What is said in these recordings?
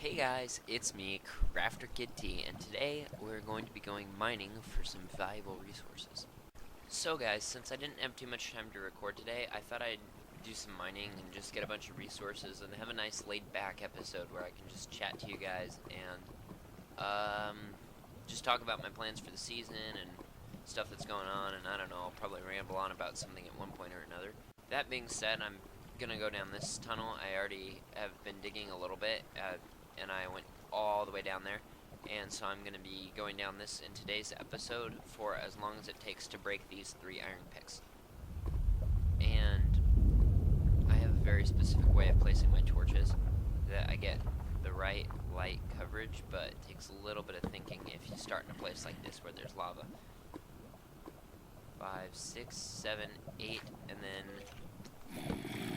Hey guys, it's me, Crafter Kid T, and today we're going to be going mining for some valuable resources. So guys, since I didn't have too much time to record today, I thought I'd do some mining and just get a bunch of resources and have a nice laid-back episode where I can just chat to you guys and just talk about my plans for the season and stuff that's going on, and I don't know, I'll probably ramble on about something at one point or another. That being said, I'm gonna go down this tunnel. I already have been digging a little bit, and I went all the way down there, and so I'm going to be going down this in today's episode for as long as it takes to break these 3 iron picks. And I have a very specific way of placing my torches that I get the right light coverage, but it takes a little bit of thinking if you start in a place like this where there's lava. 5, 6, 7, 8, and then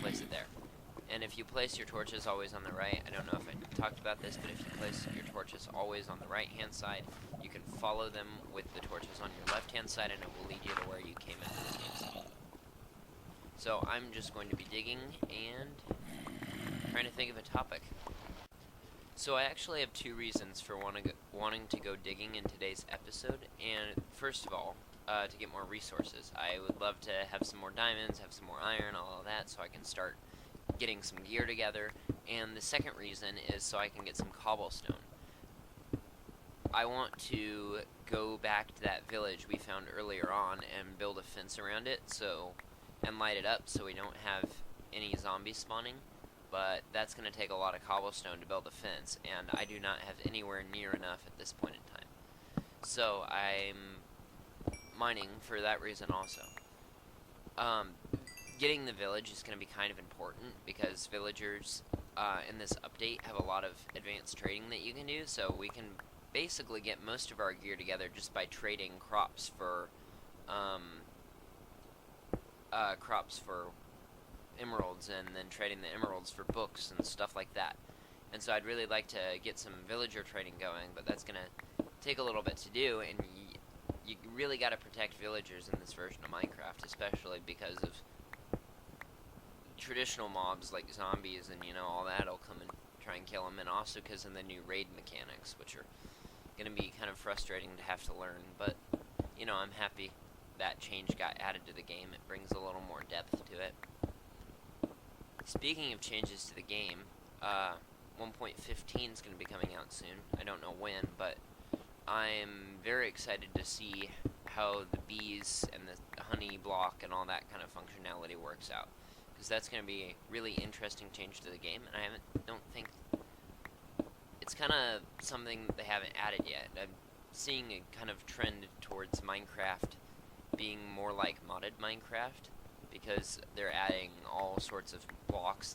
place it there. And if you place your torches always on the right, I don't know if I talked about this, but if you place your torches always on the right hand side, you can follow them with the torches on your left hand side and it will lead you to where you came into this game. So I'm just going to be digging and trying to think of a topic. So I actually have 2 reasons for wanting to go digging in today's episode. And first of all, to get more resources. I would love to have some more diamonds, have some more iron, all of that, so I can start getting some gear together. And the second reason is so I can get some cobblestone. I want to go back to that village we found earlier on and build a fence around it and light it up so we don't have any zombies spawning, but that's going to take a lot of cobblestone to build a fence, and I do not have anywhere near enough at this point in time. So I'm mining for that reason also. Getting the village is going to be kind of important because villagers in this update have a lot of advanced trading that you can do, so we can basically get most of our gear together just by trading crops for emeralds, and then trading the emeralds for books and stuff like that. And so I'd really like to get some villager trading going, but that's going to take a little bit to do, and you really got to protect villagers in this version of Minecraft, especially because of traditional mobs like zombies and all that'll come and try and kill them, and also because of the new raid mechanics, which are going to be kind of frustrating to have to learn, but I'm happy that change got added to the game. It brings a little more depth to it. Speaking of changes to the game, 1.15 is going to be coming out soon. I don't know when, but I'm very excited to see how the bees and the honey block and all that kind of functionality works out, because that's going to be a really interesting change to the game, and I don't think it's kind of something they haven't added yet. I'm seeing a kind of trend towards Minecraft being more like modded Minecraft, because they're adding all sorts of blocks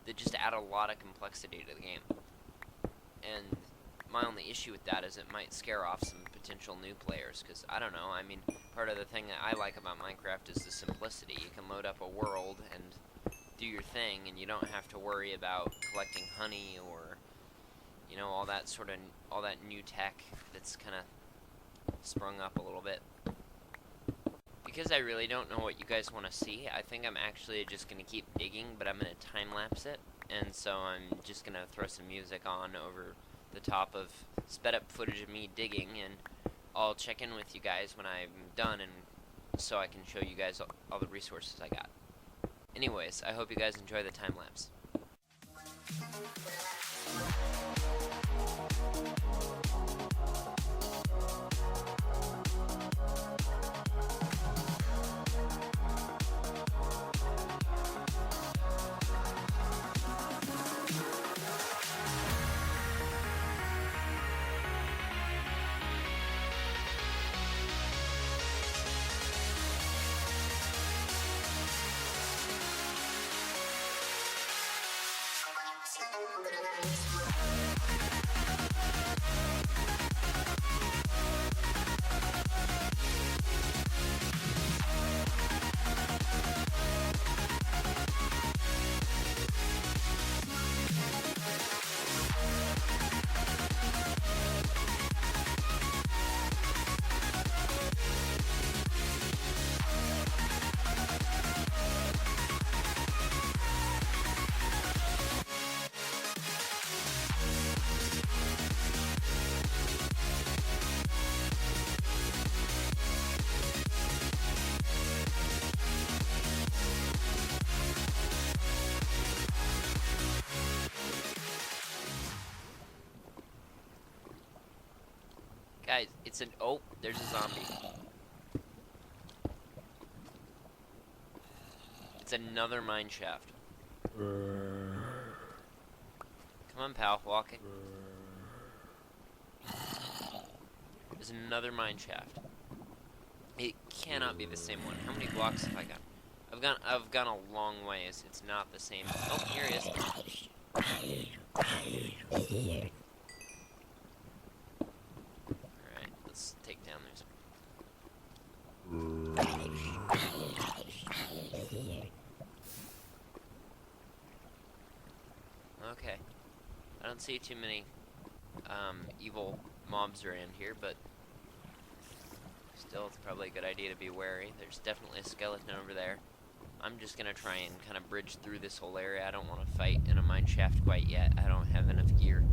that just add a lot of complexity to the game. And my only issue with that is it might scare off some potential new players, because I don't know, I mean, part of the thing that I like about Minecraft is the simplicity. You can load up a world and do your thing, and you don't have to worry about collecting honey or all that new tech that's kind of sprung up a little bit. Because I really don't know what you guys want to see, I think I'm actually just going to keep digging, but I'm going to time-lapse it, and so I'm just going to throw some music on over the top of sped up footage of me digging, and I'll check in with you guys when I'm done, and so I can show you guys all the resources I got. Anyways, I hope you guys enjoy the time-lapse. Guys, it's an... Oh, there's a zombie. It's another mine shaft. Come on, pal, walk it. There's another mine shaft. It cannot be the same one. How many blocks have I got? I've gone a long ways. It's not the same. Oh, here he is. Alright, let's take down these. Okay. I don't see too many evil mobs around here, but still, it's probably a good idea to be wary. There's definitely a skeleton over there. I'm just gonna try and kind of bridge through this whole area. I don't want to fight in a mine shaft quite yet. I don't have enough gear.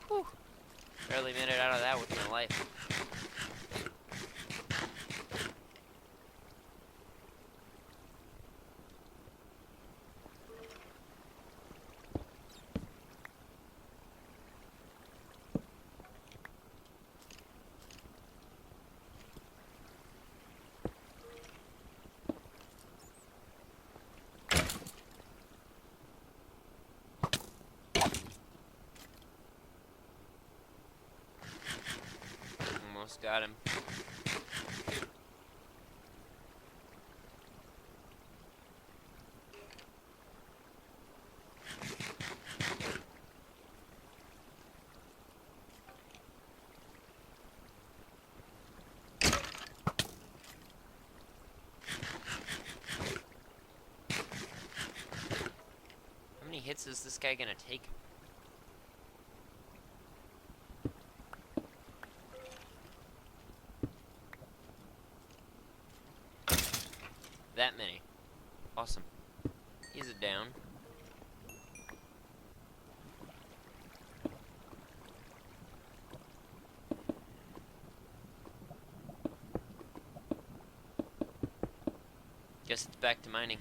Whew. Barely made it out of that with my life. Almost got him. How many hits is this guy gonna take? That many. Awesome. He's a down. Guess it's back to mining.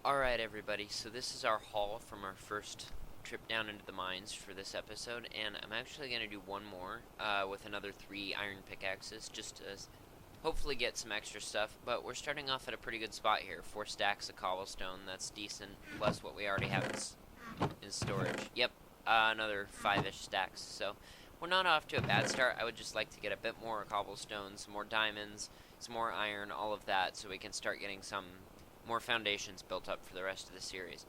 Alright everybody, so this is our haul from our first trip down into the mines for this episode, and I'm actually going to do one more with another 3 iron pickaxes, just to hopefully get some extra stuff, but we're starting off at a pretty good spot here. 4 stacks of cobblestone, that's decent, plus what we already have in storage. Yep, another 5-ish stacks, so we're not off to a bad start. I would just like to get a bit more cobblestone, some more diamonds, some more iron, all of that, so we can start getting some more foundations built up for the rest of the series.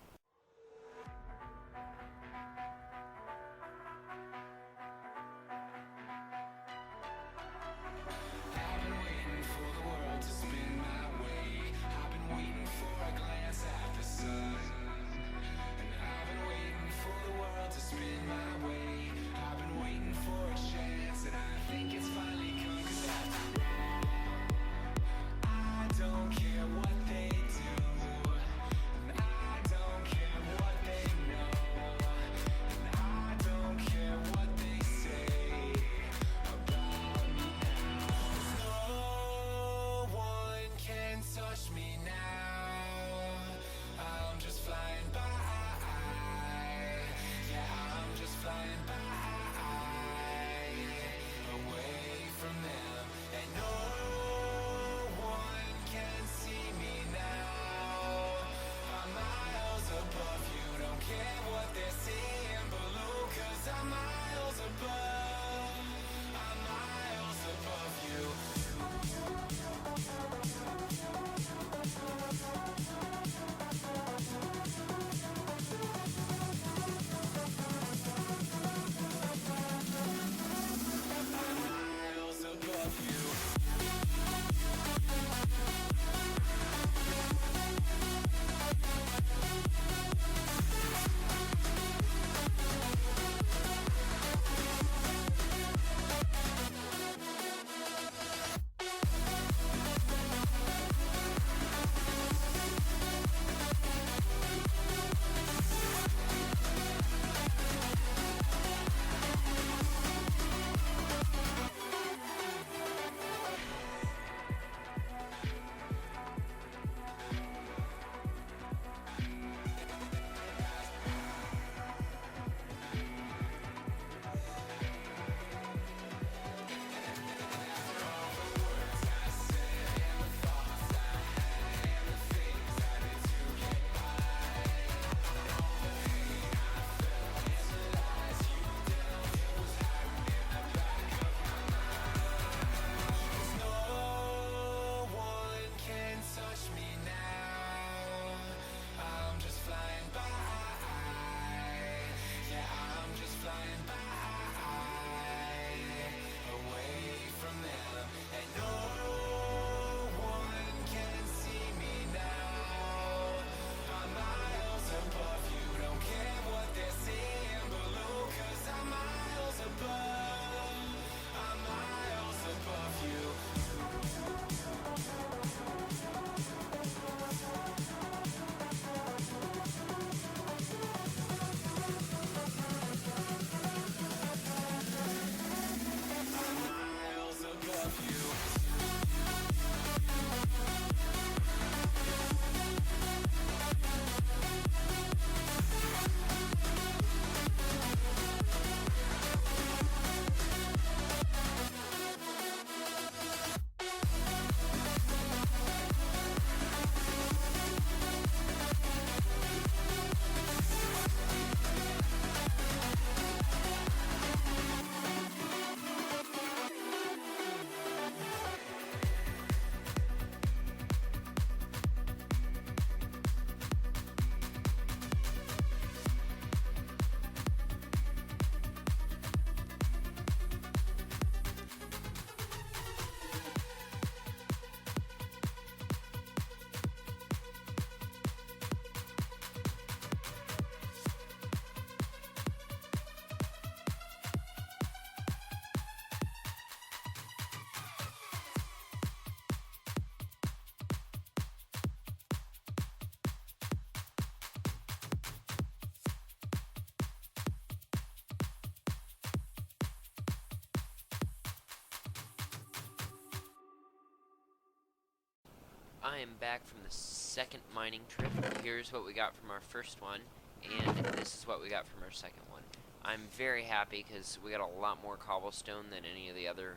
I am back from the second mining trip. Here's what we got from our first one, and this is what we got from our second one. I'm very happy because we got a lot more cobblestone than any of the other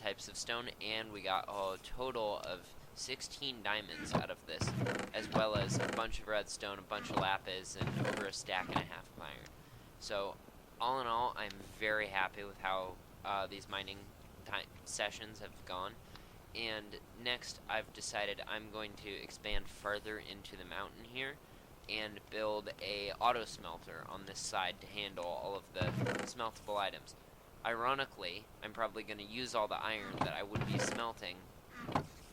types of stone, and we got a total of 16 diamonds out of this, as well as a bunch of redstone, a bunch of lapis, and over a stack and a half of iron. So, all in all, I'm very happy with how these mining sessions have gone. And next, I've decided I'm going to expand further into the mountain here and build a auto smelter on this side to handle all of the smeltable items. Ironically, I'm probably going to use all the iron that I would be smelting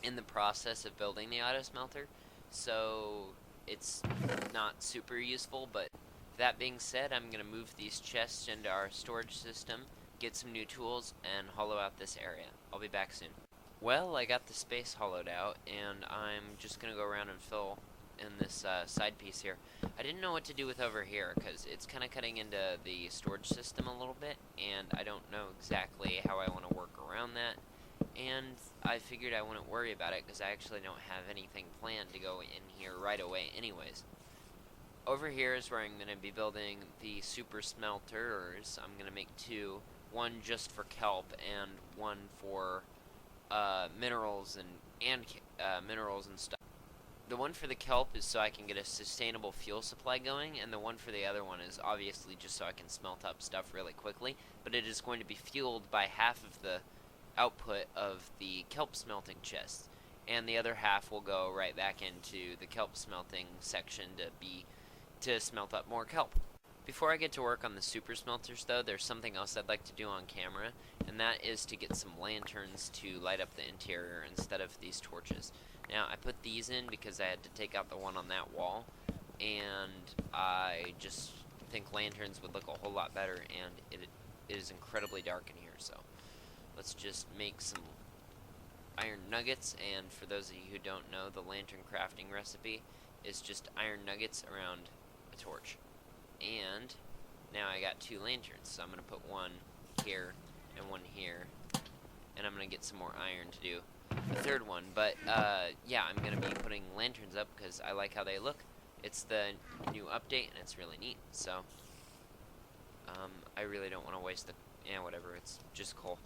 in the process of building the auto smelter, so it's not super useful. But that being said, I'm going to move these chests into our storage system, get some new tools, and hollow out this area. I'll be back soon. Well, I got the space hollowed out, and I'm just going to go around and fill in this side piece here. I didn't know what to do with over here, because it's kind of cutting into the storage system a little bit, and I don't know exactly how I want to work around that, and I figured I wouldn't worry about it, because I actually don't have anything planned to go in here right away anyways. Over here is where I'm going to be building the super smelters. I'm going to make two, one just for kelp, and one for minerals and minerals and stuff. The one for the kelp is so I can get a sustainable fuel supply going, and the one for the other one is obviously just so I can smelt up stuff really quickly, but it is going to be fueled by half of the output of the kelp smelting chest, and the other half will go right back into the kelp smelting section to smelt up more kelp. Before I get to work on the super smelters, though, there's something else I'd like to do on camera, and that is to get some lanterns to light up the interior instead of these torches. Now, I put these in because I had to take out the one on that wall, and I just think lanterns would look a whole lot better, and it is incredibly dark in here, so let's just make some iron nuggets. And for those of you who don't know, the lantern crafting recipe is just iron nuggets around a torch. And now I got two lanterns, so I'm going to put one here and one here, and I'm going to get some more iron to do a third one. But yeah, I'm going to be putting lanterns up because I like how they look. It's the new update, and it's really neat, so I really don't want to waste the, whatever, it's just coal.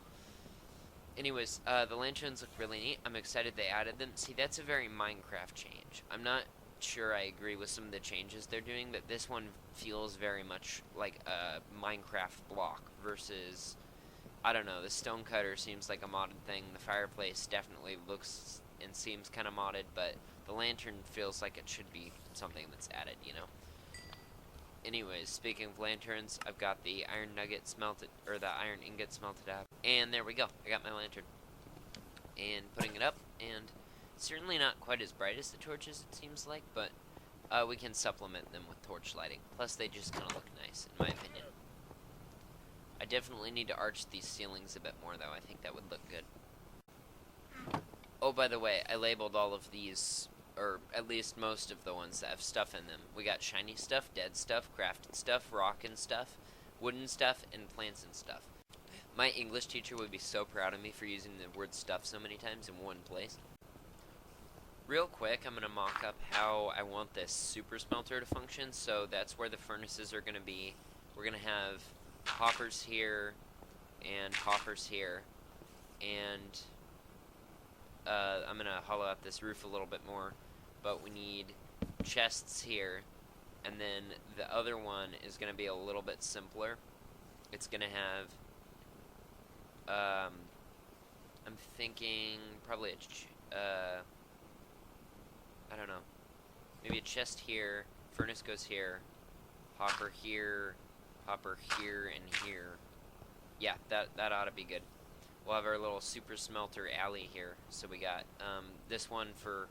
Anyways, the lanterns look really neat. I'm excited they added them. See, that's a very Minecraft change. I'm not sure I agree with some of the changes they're doing, but this one feels very much like a Minecraft block versus, I don't know, the stonecutter seems like a modded thing. The fireplace definitely looks and seems kind of modded, but the lantern feels like it should be something that's added, you know. Anyways, speaking of lanterns, I've got the iron nugget smelted, or the iron ingot smelted out, and there we go. I got my lantern, and putting it up, and certainly not quite as bright as the torches, it seems like, but we can supplement them with torch lighting. Plus, they just kind of look nice, in my opinion. I definitely need to arch these ceilings a bit more, though. I think that would look good. Oh, by the way, I labeled all of these, or at least most of the ones that have stuff in them. We got shiny stuff, dead stuff, crafted stuff, rock and stuff, wooden stuff, and plants and stuff. My English teacher would be so proud of me for using the word stuff so many times in one place. Real quick, I'm going to mock up how I want this super smelter to function. So that's where the furnaces are going to be. We're going to have hoppers here and hoppers here. And I'm going to hollow out this roof a little bit more. But we need chests here. And then the other one is going to be a little bit simpler. It's going to have, I'm thinking probably I don't know, maybe a chest here, furnace goes here, hopper here, and here. Yeah, that ought to be good. We'll have our little super smelter alley here. So we got this one for,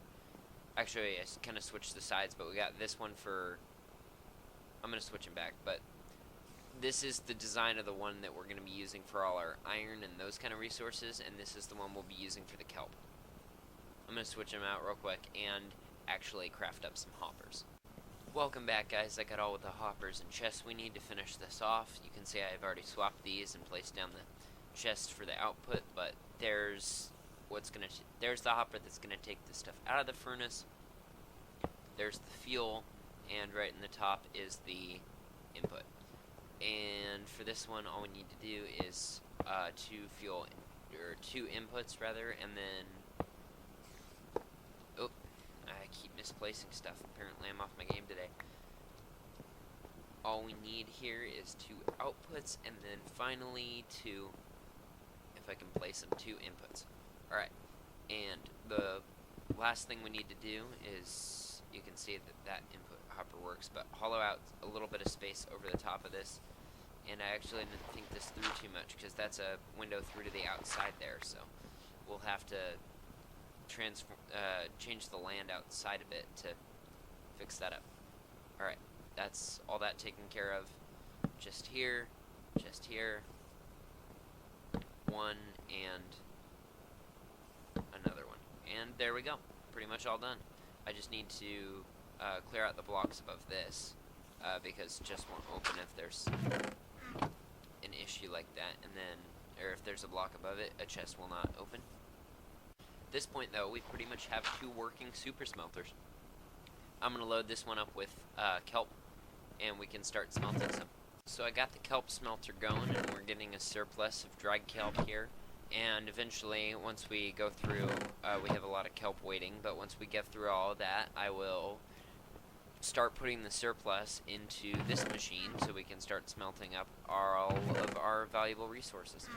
actually I kind of switched the sides, but we got this one for, I'm going to switch them back, but this is the design of the one that we're going to be using for all our iron and those kind of resources, and this is the one we'll be using for the kelp. I'm going to switch them out real quick and actually craft up some hoppers. Welcome back, guys. I got all with the hoppers and chests we need to finish this off. You can see I've already swapped these and placed down the chest for the output, but there's there's the hopper that's gonna take the stuff out of the furnace. There's the fuel, and right in the top is the input. And for this one, all we need to do is two inputs rather, and then I keep misplacing stuff. Apparently, I'm off my game today. All we need here is two outputs, and then finally if I can place them, two inputs. Alright, and the last thing we need to do is, you can see that input hopper works, but hollow out a little bit of space over the top of this. And I actually didn't think this through too much, because that's a window through to the outside there, so we'll have to change the land outside of it to fix that up. Alright, that's all that taken care of. Just here, one, and another one. And there we go. Pretty much all done. I just need to clear out the blocks above this, because chest won't open if there's an issue like that, and then, or if there's a block above it, a chest will not open. At this point though, we pretty much have two working super smelters. I'm gonna load this one up with kelp, and we can start smelting some. So I got the kelp smelter going, and we're getting a surplus of dried kelp here. And eventually, once we go through, we have a lot of kelp waiting, but once we get through all of that, I will start putting the surplus into this machine so we can start smelting up all of our valuable resources.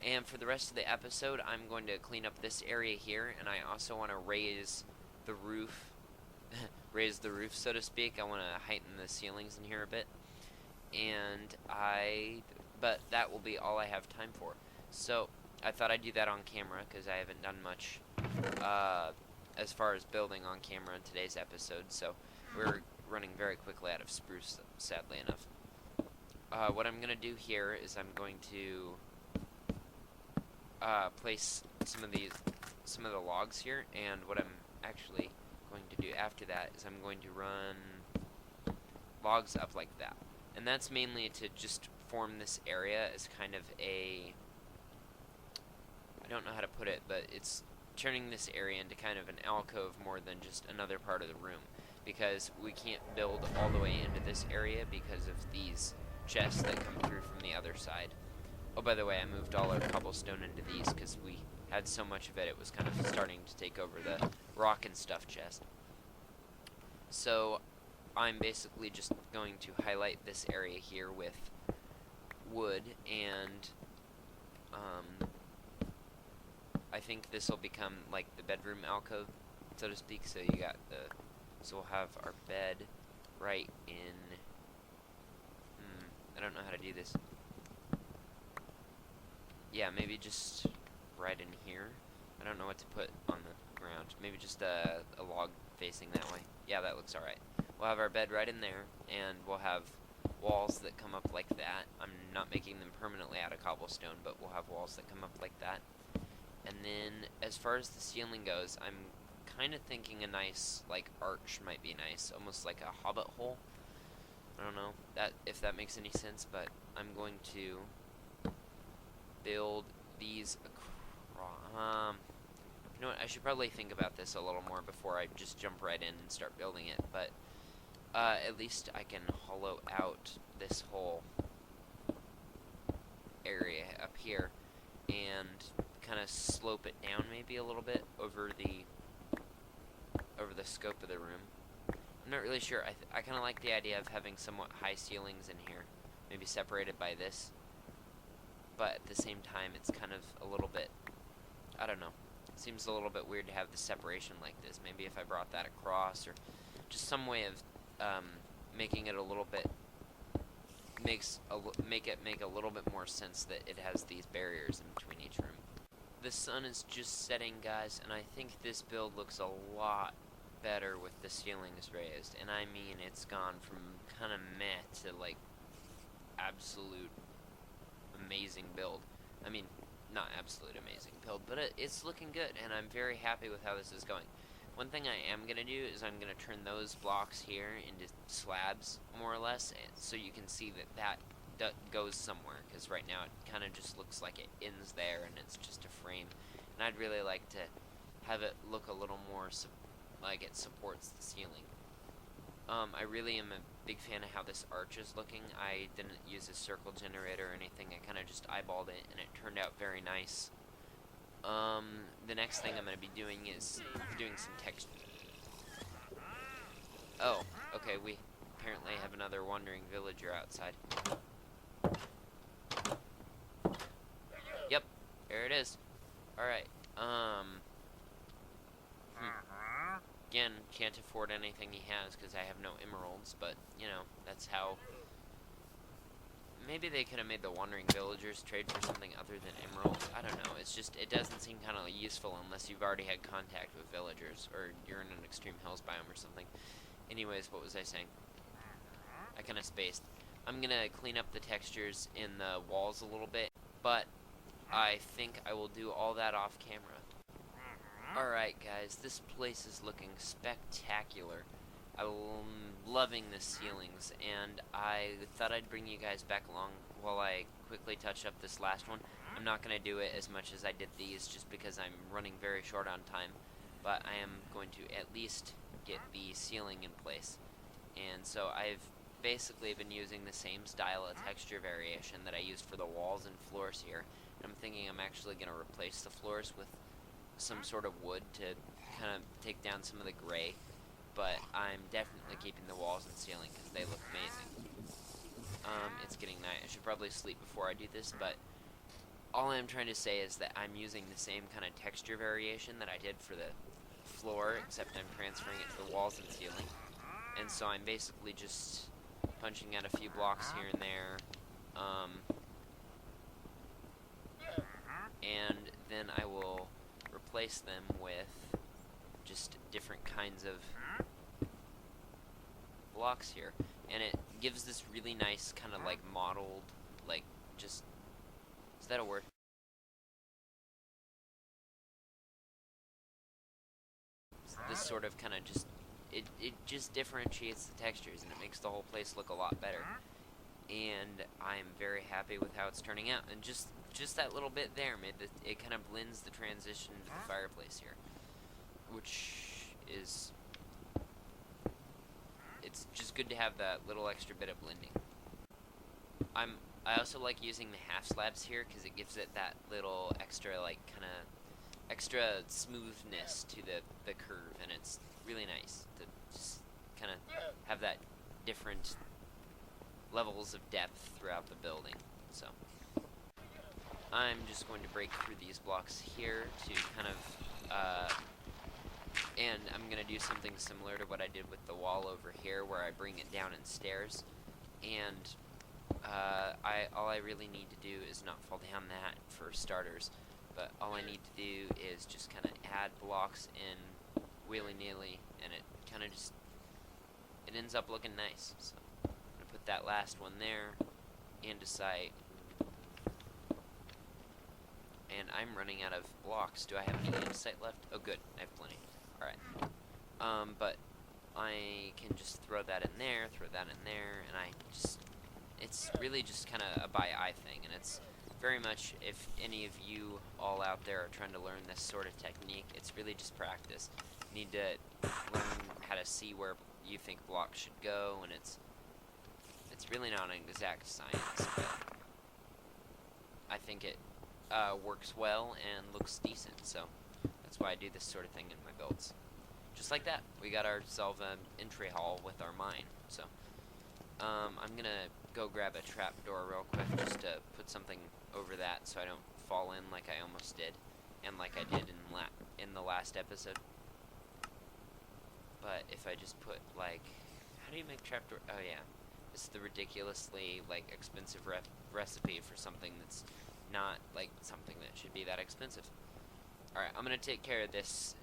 And for the rest of the episode, I'm going to clean up this area here, and I also want to raise the roof, so to speak. I want to heighten the ceilings in here a bit, but that will be all I have time for. So I thought I'd do that on camera, because I haven't done much as far as building on camera in today's episode, so we're running very quickly out of spruce, sadly enough. What I'm going to do here is I'm going to place some of the logs here, and what I'm actually going to do after that is I'm going to run logs up like that. And that's mainly to just form this area as kind of a, I don't know how to put it, but it's turning this area into kind of an alcove more than just another part of the room, because we can't build all the way into this area because of these chests that come through from the other side. Oh, by the way, I moved all our cobblestone into these because we had so much of it, it was kind of starting to take over the rock and stuff chest. So I'm basically just going to highlight this area here with wood, and I think this will become like the bedroom alcove, so to speak. So so we'll have our bed right in, I don't know how to do this. Yeah, maybe just right in here. I don't know what to put on the ground. Maybe just a log facing that way. Yeah, that looks alright. We'll have our bed right in there, and we'll have walls that come up like that. I'm not making them permanently out of cobblestone, but we'll have walls that come up like that. And then, as far as the ceiling goes, I'm kind of thinking a nice, like, arch might be nice. Almost like a hobbit hole. I don't know if that makes any sense, but I'm going to build these across. You know what, I should probably think about this a little more before I just jump right in and start building it, but at least I can hollow out this whole area up here and kind of slope it down maybe a little bit over the scope of the room. I'm not really sure. I kind of like the idea of having somewhat high ceilings in here, maybe separated by this, but at the same time it's kind of a little bit, I don't know, it seems a little bit weird to have the separation like this. Maybe if I brought that across, or just some way of making it a little bit, make a little bit more sense that it has these barriers in between each room. The sun is just setting, guys, and I think this build looks a lot better with the ceilings raised, and I mean it's gone from kind of meh to like absolute amazing build. I mean, not absolute amazing build, but it's looking good, and I'm very happy with how this is going. One thing I am going to do is I'm going to turn those blocks here into slabs, more or less, so you can see that goes somewhere, because right now it kind of just looks like it ends there, and it's just a frame. and I'd really like to have it look a little more like it supports the ceiling. I really am a big fan of how this arch is looking. I didn't use a circle generator or anything. I kind of just eyeballed it, and it turned out very nice. The next thing I'm going to be doing is doing some text. Oh, okay, we apparently have another wandering villager outside. Yep, there it is. Alright, Again, can't afford anything he has because I have no emeralds, but, you know, that's how... Maybe they could have made the wandering villagers trade for something other than emeralds. I don't know, it's just, it doesn't seem kind of useful unless you've already had contact with villagers, or you're in an extreme hills biome or something. Anyways, what was I saying? I kind of spaced. I'm gonna clean up the textures in the walls a little bit, but I think I will do all that off camera. Alright guys, this place is looking spectacular. I'm loving the ceilings, and I thought I'd bring you guys back along while I quickly touch up this last one. I'm not going to do it as much as I did these just because I'm running very short on time, but I am going to at least get the ceiling in place. And so I've basically been using the same style of texture variation that I used for the walls and floors here. I'm thinking I'm actually going to replace the floors with some sort of wood to kind of take down some of the gray, but I'm definitely keeping the walls and ceiling because they look amazing. It's getting night. I should probably sleep before I do this, but all I'm trying to say is that I'm using the same kind of texture variation that I did for the floor, except I'm transferring it to the walls and ceiling. And so I'm basically just punching out a few blocks here and there, and then I will replace them with just different kinds of blocks here, and it gives this really nice kind of like mottled, like, just, is that a word? This sort of kind of just, it just differentiates the textures, and it makes the whole place look a lot better. And I'm very happy with how it's turning out, and just that little bit there made it kind of blends the transition to the fireplace here, which is, it's just good to have that little extra bit of blending. I also like using the half slabs here because it gives it that little extra, like, kind of extra smoothness to the curve, and it's really nice to just kind of have that different levels of depth throughout the building. So I'm just going to break through these blocks here to kind of and I'm going to do something similar to what I did with the wall over here, where I bring it down in stairs, and all I really need to do is not fall down that for starters, but all I need to do is just kind of add blocks in willy-nilly, and it kind of just, it ends up looking nice. So I'm going to put that last one there, andesite, and I'm running out of blocks. Do I have any andesite left? Oh good, I have plenty. Alright. But I can just throw that in there, and I just, it's really just kind of a by eye thing, and it's very much, if any of you all out there are trying to learn this sort of technique, it's really just practice. You need to learn how to see where you think blocks should go, and it's really not an exact science, but I think it works well and looks decent, so that's why I do this sort of thing in my builds. Just like that, we got ourselves an entry hall with our mine. So I'm gonna go grab a trapdoor real quick just to put something over that so I don't fall in like I almost did, and like I did in the last episode. But if I just put, like, how do you make trapdoor? Oh yeah, this is the ridiculously, like, expensive recipe for something that's not like something that should be that expensive. Alright, I'm gonna take care of this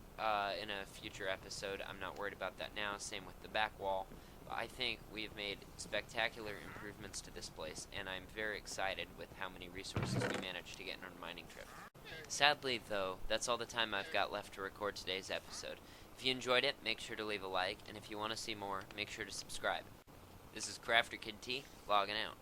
in a future episode. I'm not worried about that now. Same with the back wall. But I think we've made spectacular improvements to this place, and I'm very excited with how many resources we managed to get in our mining trip. Sadly, though, that's all the time I've got left to record today's episode. If you enjoyed it, make sure to leave a like, and if you want to see more, make sure to subscribe. This is Crafter Kid T, logging out.